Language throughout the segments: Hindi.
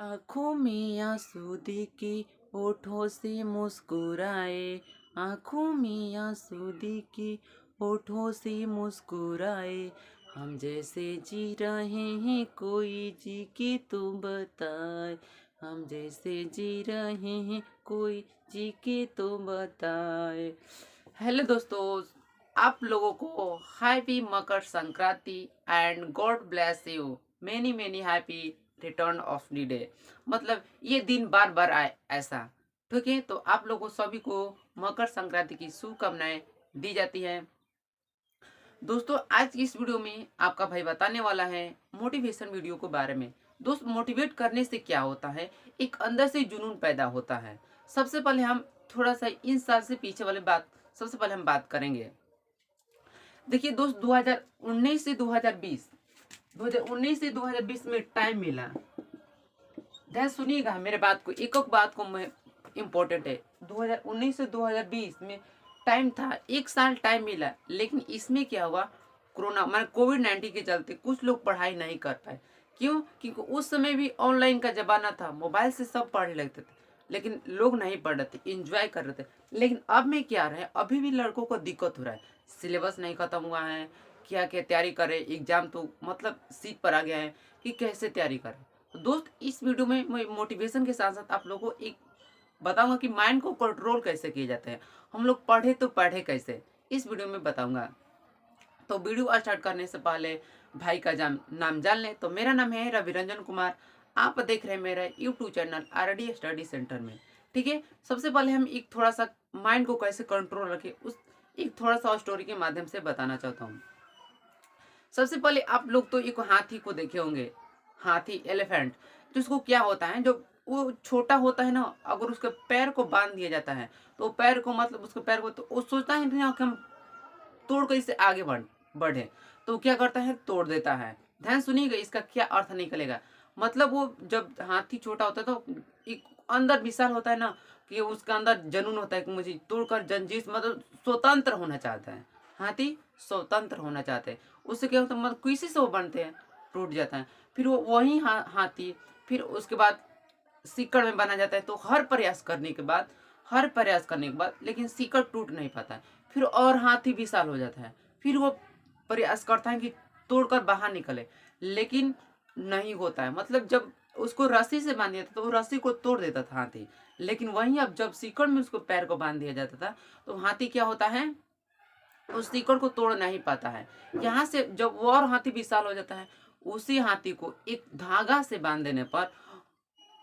आँखों में आंसू दिखे, होठों से मुस्कुराए। आँखों में आंसू दिखे, होठों से मुस्कुराए। हम जैसे जी रहे हैं कोई जी के तो बताए। हम जैसे जी रहे हैं कोई जी के तो बताए। हेलो दोस्तों, आप लोगों को happy Makar Sankranti and God bless you. Many many happy return of the day. मतलब ये दिन बार बार आए ऐसा। ठीक है, तो आप लोगों सभी को मकर संक्रांति की शुभकामनाएं दी जाती है। दोस्तों, आज की इस वीडियो में आपका भाई बताने वाला है मोटिवेशन वीडियो के बारे में। दोस्त, मोटिवेट करने से क्या होता है, एक अंदर से जुनून पैदा होता है। सबसे पहले हम थोड़ा सा इन साल से पीछे वाले बात सबसे पहले हम बात करेंगे। देखिए दोस्त, 2019 से 2020 2019 से 2020 में टाइम मिला। ध्यान सुनिएगा मेरे बात को, एक एक बात को मैं इम्पोर्टेंट है। 2019 से 2020 में टाइम था, एक साल टाइम मिला, लेकिन इसमें क्या हुआ, कोरोना माने कोविड-19 के चलते कुछ लोग पढ़ाई नहीं कर पाए। क्यों? क्योंकि उस समय भी ऑनलाइन का जमाना था, मोबाइल से सब पढ़ लेते थे, लेकिन लोग नहीं पढ़ रहे थे, इंजॉय कर रहे थे। लेकिन अब में क्या रहे, अभी भी लड़कों को दिक्कत हो रहा है, सिलेबस नहीं खत्म हुआ है, क्या क्या तैयारी करें, एग्जाम तो मतलब सीट पर आ गया है कि कैसे तैयारी करें। तो दोस्त, इस वीडियो में मैं मोटिवेशन के साथ साथ आप लोगों को एक बताऊंगा कि माइंड को कंट्रोल कैसे किए जाते हैं, हम लोग पढ़े तो पढ़े कैसे, इस वीडियो में बताऊंगा। तो वीडियो स्टार्ट करने से पहले भाई का नाम जान लें। तो मेरा नाम है रविरंजन कुमार। आप देख रहे हैं मेरा YouTube channel RD study centre में। ठीक है, सबसे पहले हम एक थोड़ा सा माइंड को कैसे कंट्रोल रखें, उस एक थोड़ा सा स्टोरी के माध्यम से बताना चाहता हूँ। सबसे पहले आप लोग तो एक हाथी को देखे होंगे, हाथी एलिफेंट। तो उसको क्या होता है, जो वो छोटा होता है ना, अगर उसके पैर को बांध दिया जाता है तो पैर को मतलब उसके पैर को तो वो सोचता है ना कि हम तोड़ कर इससे आगे बढ़े। तो वो क्या करता है, तोड़ देता है। ध्यान सुनिएगा, इसका क्या अर्थ निकलेगा। मतलब वो जब हाथी छोटा होता है तो एक अंदर विशाल होता है ना, कि उसका अंदर जनून होता है कि मुझे तोड़कर जंजीर मतलब स्वतंत्र होना चाहता है। हाथी स्वतंत्र होना चाहते हैं। उससे क्या होता है, मतलब किसी से वो बनते हैं, टूट जाता है। फिर वो वही हाथी फिर उसके बाद सीकड़ में बना जाता है। तो हर प्रयास करने के बाद लेकिन सीकड़ टूट नहीं पाता है। फिर और हाथी विशाल हो जाता है। फिर वो प्रयास करता है कि तोड़कर बाहर निकले, लेकिन नहीं होता है। मतलब जब उसको रस्सी से बांध दिया था तो वो रस्सी को तोड़ देता था हाथी। लेकिन वहीं अब जब सीकड़ में उसको पैर को बांध दिया जाता था तो हाथी क्या होता है, उस सीकड़ को तोड़ नहीं पाता है। यहाँ से जब वो और हाथी विशाल हो जाता है, उसी हाथी को एक धागा से बांध देने पर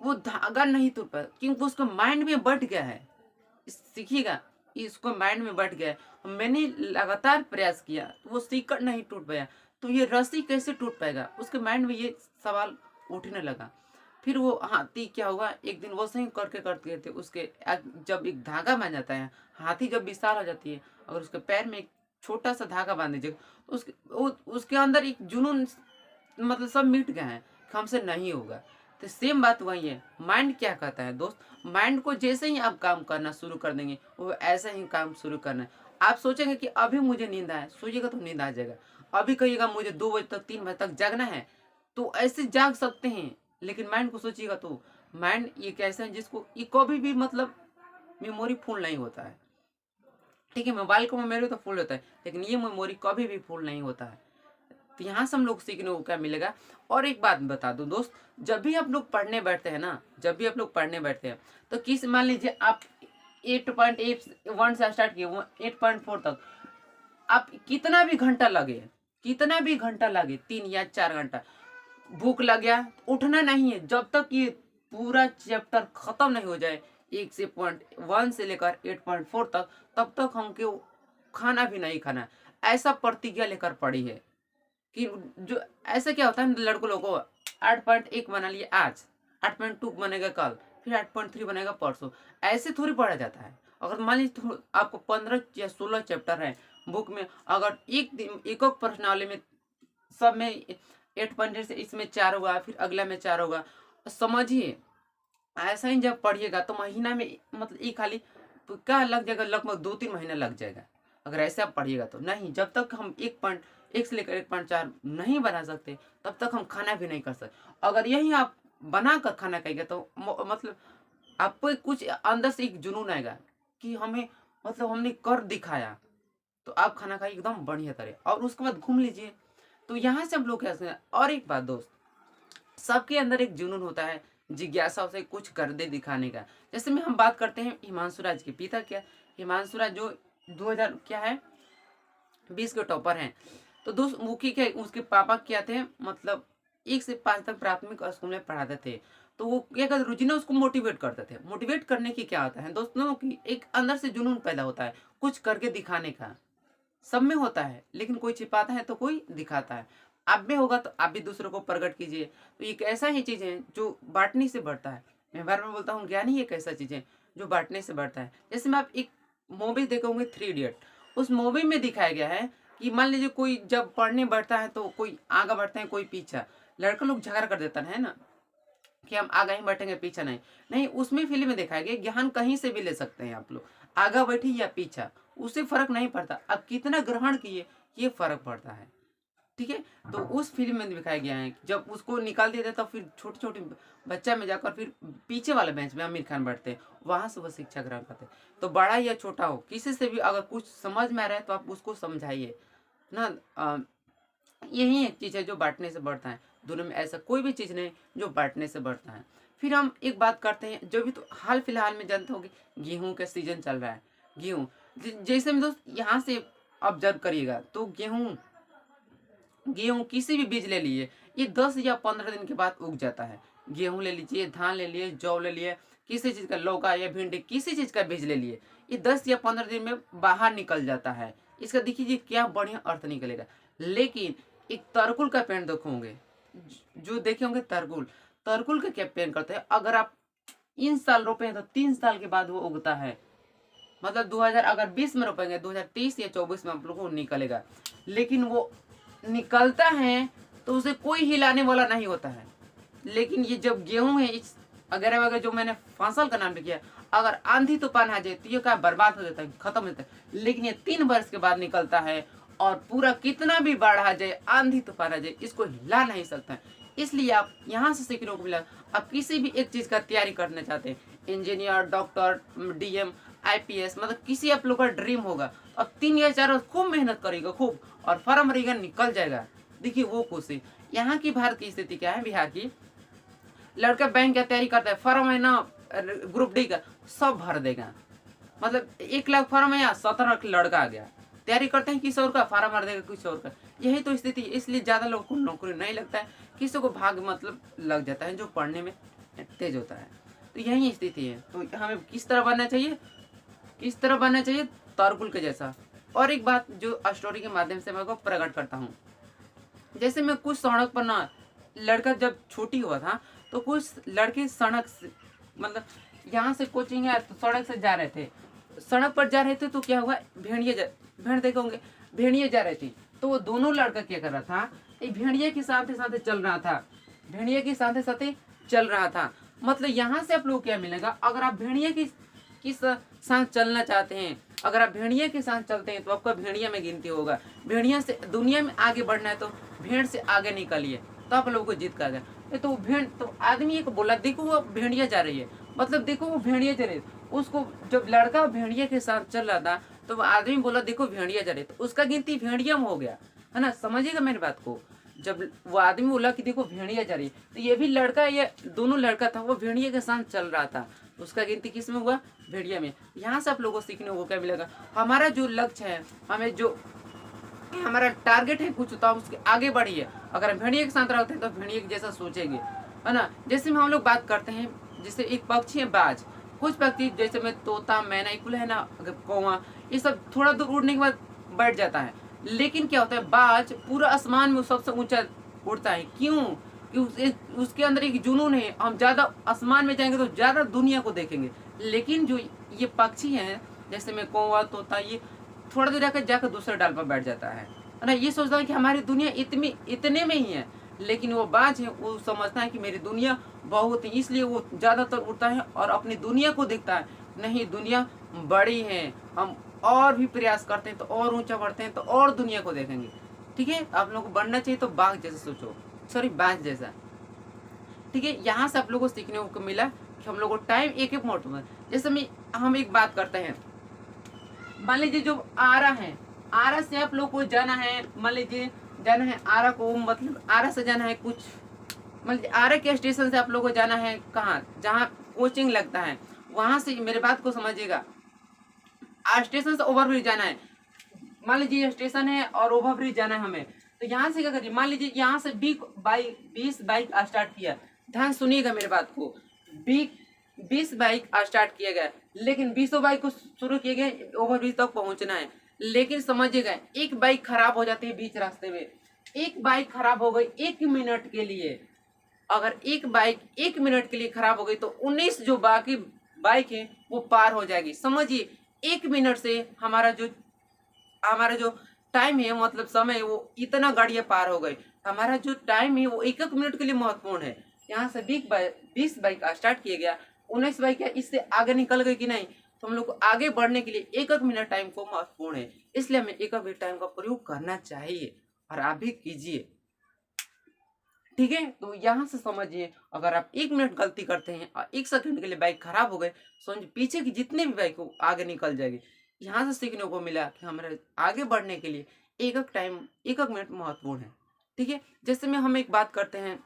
वो धागा नहीं टूट पाता, क्योंकि उसको माइंड में बैठ गया है। सीखिएगा, इसको माइंड में बैठ गया है। मैंने लगातार प्रयास किया तो वो सीकड़ नहीं टूट पाया, तो ये रस्सी कैसे टूट पाएगा, उसके माइंड में ये सवाल उठने लगा। फिर वो हाथी क्या हुआ, एक दिन वो सही करके करते थे उसके जब एक धागा बन जाता है, हाथी जब विशाल हो जाती है, अगर उसके पैर में एक छोटा सा धागा बांध दीजिएगा तो उसके अंदर एक जुनून मतलब सब मिट गए हैं कि हमसे नहीं होगा। तो सेम बात वही है, माइंड क्या कहता है दोस्त, माइंड को जैसे ही आप काम करना शुरू कर देंगे वो ऐसा ही काम शुरू करना है। आप सोचेंगे कि अभी मुझे नींद आए, सोइएगा तो नींद आ जाएगा। अभी कहिएगा मुझे 2 बजे तक 3 बजे तक जागना है, तो ऐसे जाग सकते हैं। लेकिन माइंड को सोचिएगा तो माइंड ये कैसा है जिसको ये कभी भी मतलब मेमोरी फुल नहीं होता है। ठीक है, मोबाइल का मेमोरी तो फुल होता है, लेकिन ये मेमोरी कभी भी फुल नहीं होता है। तो यहाँ से हम लोग सीखने को क्या मिलेगा। और एक बात बता दूं दोस्त, जब भी आप लोग पढ़ने बैठते हैं ना, जब भी आप लोग पढ़ने बैठते हैं तो किस मान लीजिए आप 8.81 से स्टार्ट किए 8.4 तक, आप कितना भी घंटा लगे 3 या 4 घंटा, भूख लग गया तो उठना नहीं है जब तक ये पूरा चैप्टर खत्म नहीं हो जाए, 1 से लेकर 8.4 तक, तब तक हमको खाना भी नहीं खाना। ऐसा प्रतिज्ञा लेकर पड़ी है कि जो ऐसा क्या होता है लड़कों लोगों को 8.1 बना लिए आज, 8.2 बनेगा कल, फिर 8.3 बनेगा परसों। ऐसे थोड़ी पढ़ा जाता है। अगर मान लीजिए आपको 15 या 16 चैप्टर है बुक में, अगर एक दिन एक प्रश्नावली में सब में 8.8 से इसमें 4 होगा, फिर अगला में 4 होगा, समझिए ऐसा ही जब पढ़िएगा तो महीना में मतलब एक खाली क्या लग जाएगा, लगभग 2-3 महीना लग जाएगा। अगर ऐसे आप पढ़िएगा तो नहीं, जब तक हम 1.1 से लेकर 1.4 नहीं बना सकते तब तक हम खाना भी नहीं कर सकते। अगर यही आप बना कर खाना खाएगा तो मतलब आपको कुछ अंदर से एक जुनून आएगा कि हमें मतलब हमने कर दिखाया, तो आप खाना खाइए एकदम बढ़िया तरह और उसके बाद घूम लीजिए। तो यहाँ से हम लोग क्या हैं। और एक बात दोस्त, सबके अंदर एक जुनून होता है, जिज्ञासा होता है कुछ कर दे दिखाने का। जैसे में हम बात करते हैं हिमांशु राज के पिता, क्या हिमांशु राज जो 2000 क्या है 20 के टॉपर हैं। तो दोस्त मुखी के उसके पापा क्या थे, मतलब 1 से 5 तक प्राथमिक स्कूल में पढ़ाते थे। तो वो क्या करते, रुचि उसको मोटिवेट करते थे। मोटिवेट करने की क्या होता है दोस्तों कि एक अंदर से जुनून पैदा होता है कुछ करके दिखाने का। सब में होता है, लेकिन कोई छिपाता है तो कोई दिखाता है। आप में होगा तो आप भी दूसरों को प्रकट कीजिए। तो एक ऐसा ही चीज है जो बांटने से बढ़ता है। मैं बार बार बोलता हूँ, ज्ञान ही एक ऐसा चीज है जो बांटने से बढ़ता है। जैसे मैं आप एक मूवी देखोगे 3 इडियट, उस मूवी में दिखाया गया है कि मान लीजिए कोई जब पढ़ने बैठता है तो कोई आगे बढ़ता है कोई पीछा, लड़का लोग झगड़ा कर देता है ना कि हम आगे ही बैठेंगे पीछा नहीं। नहीं, उसमें फिल्म में दिखाया गया ज्ञान कहीं से भी ले सकते हैं आप लोग, आगे बैठे या पीछा, उससे फर्क नहीं पड़ता। अब कितना ग्रहण किए ये फर्क पड़ता है। ठीक है, तो उस फिल्म में दिखाया गया है कि जब उसको निकाल दिया था फिर छोटे छोटे बच्चा में जाकर फिर पीछे वाले बेंच में आमिर खान बैठते हैं, वहां से वो शिक्षा ग्रहण करते हैं। तो बड़ा या छोटा हो, किसी से भी अगर कुछ समझ में आ रहा है तो आप उसको समझाइए ना। यही एक चीज है जो बांटने से बढ़ता है। दुनिया में ऐसा कोई भी चीज नहीं जो बांटने से बढ़ता है। फिर हम एक बात करते हैं, जो भी तो हाल फिलहाल में जानते होंगे गेहूं का सीजन चल रहा है। गेहूं जैसे में दोस्त यहाँ से ऑब्जर्व करिएगा तो गेहूं गेहूं किसी भी बीज ले लिए, ये 10 या 15 दिन के बाद उग जाता है। गेहूं ले लीजिए, धान ले लिए, जौ ले लिए, किसी चीज का लौका या भिंडी किसी चीज का बीज ले लिए, ये 10 या 15 दिन में बाहर निकल जाता है। इसका देखिए क्या बढ़िया अर्थ निकलेगा। लेकिन एक तरकुल का पेड़ देखोगे, जो देखे होंगे तरकुल, तरकुल का क्या पेड़ करते हैं, अगर आप इन साल रोपे हैं तो 3 साल के बाद वो उगता है। मतलब 2000 अगर 20 में रोपेंगे 2030 या 24 में आप लोगों को निकलेगा। लेकिन वो निकलता है तो उसे कोई हिलाने वाला नहीं होता है। लेकिन ये जब गेहूं है इस अगर वगैरह जो मैंने फसल का नाम लिखा, अगर आंधी तूफान आ जाए तो ये क्या बर्बाद हो जाता है, खत्म हो जाता है। लेकिन ये 3 वर्ष के बाद निकलता है और पूरा कितना भी बाढ़ आ जाए, आंधी तूफान आ जाए, इसको हिला नहीं सकता है। इसलिए आप यहाँ से सीखने को मिला, आप किसी भी एक चीज का तैयारी करना चाहते हैं, इंजीनियर, डॉक्टर, डीएम, आईपीएस, मतलब किसी आप लोग का ड्रीम होगा तो अब 3 या 4 वर्ष खूब मेहनत करेगा खूब और फॉर्म रहेगा निकल जाएगा। देखिए वो खुशी। यहाँ की भारत की स्थिति क्या है, बिहार की, लड़का बैंक का तैयारी करता है, फॉर्म है ना ग्रुप डी का, सब भर देगा। मतलब 1 लाख फॉर्म है या 17 लाख लड़का आ गया, तैयारी करते हैं किसी और का, फॉर्म भर देगा किसी और का। यही तो स्थिति है। इसलिए ज्यादा लोगों को नौकरी नहीं लगता है, किसी को भाग मतलब लग जाता है जो पढ़ने में तेज होता है। तो यही स्थिति है। तो हमें किस तरह बनना चाहिए, किस तरह बनना चाहिए, तरकुल के जैसा। और एक बात जो स्टोरी के माध्यम से मैं को प्रकट करता हूँ, जैसे मैं कुछ सड़क पर ना, लड़का जब छोटी हुआ था तो कुछ लड़के सड़क से मतलब यहाँ से कोचिंग है तो सड़क से जा रहे थे, सड़क पर जा रहे थे तो क्या हुआ, भेड़ देखे होंगे, भेड़िए जा रहे थे। तो वो दोनों लड़का क्या कर रहा था, भेड़िए के साथ साथ चल रहा था, भेड़िए के साथ साथ चल रहा था। मतलब यहाँ से आप लोग क्या मिलेगा, अगर आप भेड़िए की किस साथ चलना चाहते हैं, अगर आप भेड़िया के साथ चलते हैं तो आपका भेड़िया में गिनती होगा। भेड़िया से दुनिया में आगे बढ़ना है तो भेड़ से आगे निकलिए तो आप लोगों को जीत कर गया। तो भेड़ तो आदमी एक बोला, देखो वो भेड़िया जा रही है, मतलब देखो वो भेड़िया जा रही है। उसको जब लड़का भेड़िया के साथ चल रहा था तो वो आदमी बोला देखो भेड़िया जा रही है, तो उसका गिनती भेड़िया में हो गया, है ना। समझिएगा मेरी बात को। जब वो आदमी बोला कि देखो भेड़िया जा रही है, तो ये भी लड़का, ये दोनों लड़का था, वो भेड़िया के साथ चल रहा था, उसका गिनती किस में हुआ, भेड़िया में। यहाँ से आप लोगों को सीखने को क्या मिलेगा, हमारा जो लक्ष्य है, हमें जो हमारा टारगेट है कुछ, तो उसके आगे बढ़िए। अगर हम भेड़िया के साथ रहते हैं तो भेड़िया के जैसा सोचेंगे, है ना। जैसे हम लोग बात करते हैं, जैसे एक पक्षी है बाज, कुछ पक्षी जैसे में तोता, मैना, इकुल है ना, कौवा, ये सब थोड़ा दूर उड़ने के बाद बैठ जाता है। लेकिन क्या होता है, बाज पूरा आसमान में सबसे ऊंचा उड़ता है। क्यों? कि उसके अंदर एक जुनून है, हम ज्यादा आसमान में जाएंगे तो ज्यादा दुनिया को देखेंगे। लेकिन जो ये पक्षी हैं, जैसे में कौवा, तोता, ये थोड़ा दूर जाकर दूसरे डाल पर बैठ जाता है ना। ये सोचता है कि हमारी दुनिया इतने में ही है। लेकिन वो बाज है, वो समझता है कि मेरी दुनिया बहुत है, इसलिए वो ज्यादातर उड़ता है और अपनी दुनिया को देखता है, नहीं दुनिया बड़ी है, हम और भी प्रयास करते हैं तो और ऊंचा बढ़ते हैं तो और दुनिया को देखेंगे। ठीक है, आप लोगों को बढ़ना चाहिए तो बाघ जैसा सोचो, सॉरी बाज जैसा। ठीक है, यहाँ से आप लोगों को सीखने को मिला कि हम लोग को टाइम एक एक मोड में, जैसे हम एक बात करते हैं, मान लीजिए जो आरा है, आरा से आप लोग को जाना है, मान लीजिए जाना है आरा को, मतलब आरा से जाना है कुछ, मान लीजिए आरा के स्टेशन से आप लोग को जाना है कहाँ, जहाँ कोचिंग लगता है, वहां से मेरे बात को समझिएगा, स्टेशन से ओवरब्रिज जाना है, मान लीजिए स्टेशन है और ओवरब्रिज जाना है हमें, तो यहाँ से क्या करिए, मान लीजिए यहाँ से 20 बाइक स्टार्ट किया, ध्यान सुनिएगा मेरे बात को, 20 बाइक स्टार्ट किया गया, लेकिन 20 बाइक को शुरू किए गए, ओवरब्रिज तक पहुंचना है, लेकिन समझिएगा एक बाइक खराब हो जाती है बीच रास्ते में, एक बाइक खराब हो गई 1 मिनट के लिए, अगर एक बाइक 1 मिनट के लिए खराब हो गई तो 19 जो बाकी बाइक है वो पार हो जाएगी। समझिए 1 मिनट से हमारा जो टाइम है, मतलब समय है, वो इतना गाड़ियां पार हो गई, हमारा जो टाइम है वो 1 मिनट के लिए महत्वपूर्ण है। यहाँ से 20 बाइक स्टार्ट किया गया, 19 बाइक इससे आगे निकल गई कि नहीं, तो हम लोग को आगे बढ़ने के लिए 1 मिनट टाइम को महत्वपूर्ण है, इसलिए हमें 1 मिनट टाइम का प्रयोग करना चाहिए और आप भी कीजिए। ठीक है, तो यहाँ से समझिए अगर आप 1 मिनट गलती करते हैं और 1 सेकंड के लिए बाइक खराब हो गए, समझिए पीछे की जितने भी बाइक हो आगे निकल जाएगी। यहाँ से सीखने को मिला कि हमारे आगे बढ़ने के लिए 1 मिनट महत्वपूर्ण है। ठीक है, जैसे में हम एक बात करते हैं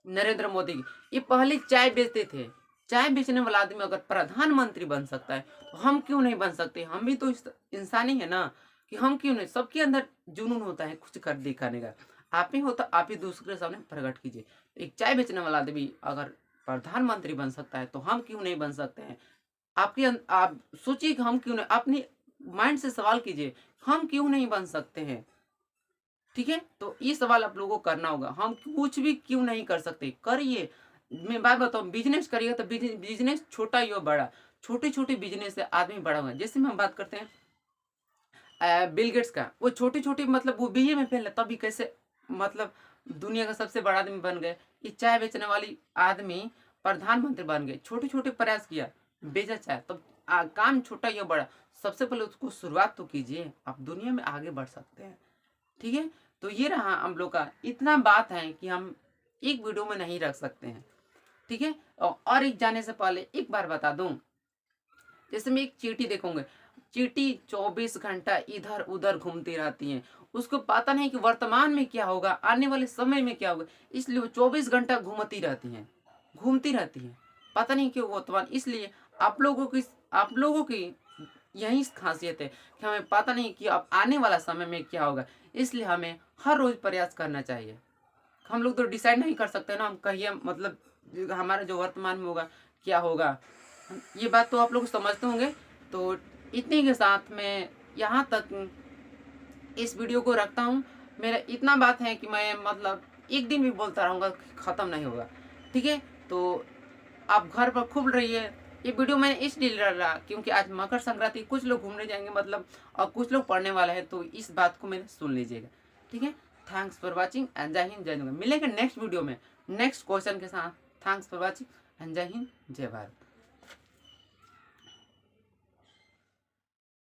नरेंद्र मोदी की, ये पहले चाय बेचते थे, चाय बेचने वाला आदमी अगर प्रधानमंत्री बन सकता है तो हम क्यों नहीं बन सकते, हम भी तो इंसान ही है ना, कि हम क्यों नहीं, सबके अंदर जुनून होता है कुछ कर दिखाने का, आप ही होता आप ही दूसरे के सामने प्रकट कीजिए। एक चाय बेचने वाला आदमी अगर प्रधानमंत्री बन सकता है तो हम क्यों नहीं बन सकते हैं, आप सोचिए कि हम क्यों नहीं, अपने माइंड से सवाल कीजिए हम क्यों नहीं बन सकते हैं। ठीक है, तो ये सवाल आप लोगों को करना होगा, हम कुछ भी क्यों नहीं कर सकते, करिए। मैं बात बताऊं, बिजनेस करिएगा तो बिजनेस छोटा ही हो बड़ा, छोटे छोटे बिजनेस से आदमी बड़ा हुआ। जैसे हम बात करते हैं बिल गेट्स का, वो छोटे छोटे मतलब वो बीए में फेल है तभी कैसे मतलब दुनिया का सबसे बड़ा आदमी बन गए। ये चाय बेचने वाली आदमी प्रधानमंत्री बन गए, छोटे छोटे प्रयास किया, बेचा चाय, तो काम छोटा या बड़ा, सबसे पहले उसको शुरुआत तो कीजिए, आप दुनिया में आगे बढ़ सकते हैं। ठीक है, तो ये रहा हम लोग का, इतना बात है कि हम एक वीडियो में नहीं रख सकते हैं। ठीक है, और एक जाने से पहले एक बार बता दूं, जैसे मैं एक चींटी देखूंगे, चींटी 24 घंटा इधर उधर घूमती रहती है, उसको पता नहीं कि वर्तमान में क्या होगा, आने वाले समय में क्या होगा, इसलिए वो 24 घंटा घूमती रहती हैं, पता नहीं क्यों वर्तमान, इसलिए आप लोगों की यही खासियत है कि हमें पता नहीं कि अब आने वाला समय में क्या होगा, इसलिए हमें हर रोज प्रयास करना चाहिए। हम लोग तो डिसाइड नहीं कर सकते ना, हम कहिए मतलब हमारा जो वर्तमान में होगा क्या होगा, ये बात तो आप लोग समझते होंगे। तो इतने के साथ मैं यहाँ तक इस वीडियो को रखता हूँ। मेरा इतना बात है कि मैं मतलब एक दिन भी बोलता रहूँगा, ख़त्म नहीं होगा। ठीक है, तो आप घर पर खूब रहिए। ये वीडियो मैंने इसलिए डाला क्योंकि आज मकर संक्रांति, कुछ लोग घूमने जाएंगे मतलब, और कुछ लोग पढ़ने वाला है, तो इस बात को मैंने सुन लीजिएगा। ठीक है, थैंक्स फॉर वॉचिंग एंड जय हिंद जय भारत। मिलेंगे नेक्स्ट वीडियो में नेक्स्ट क्वेश्चन के साथ। थैंक्स फॉर वॉचिंग एंड जय हिंद जय भारत।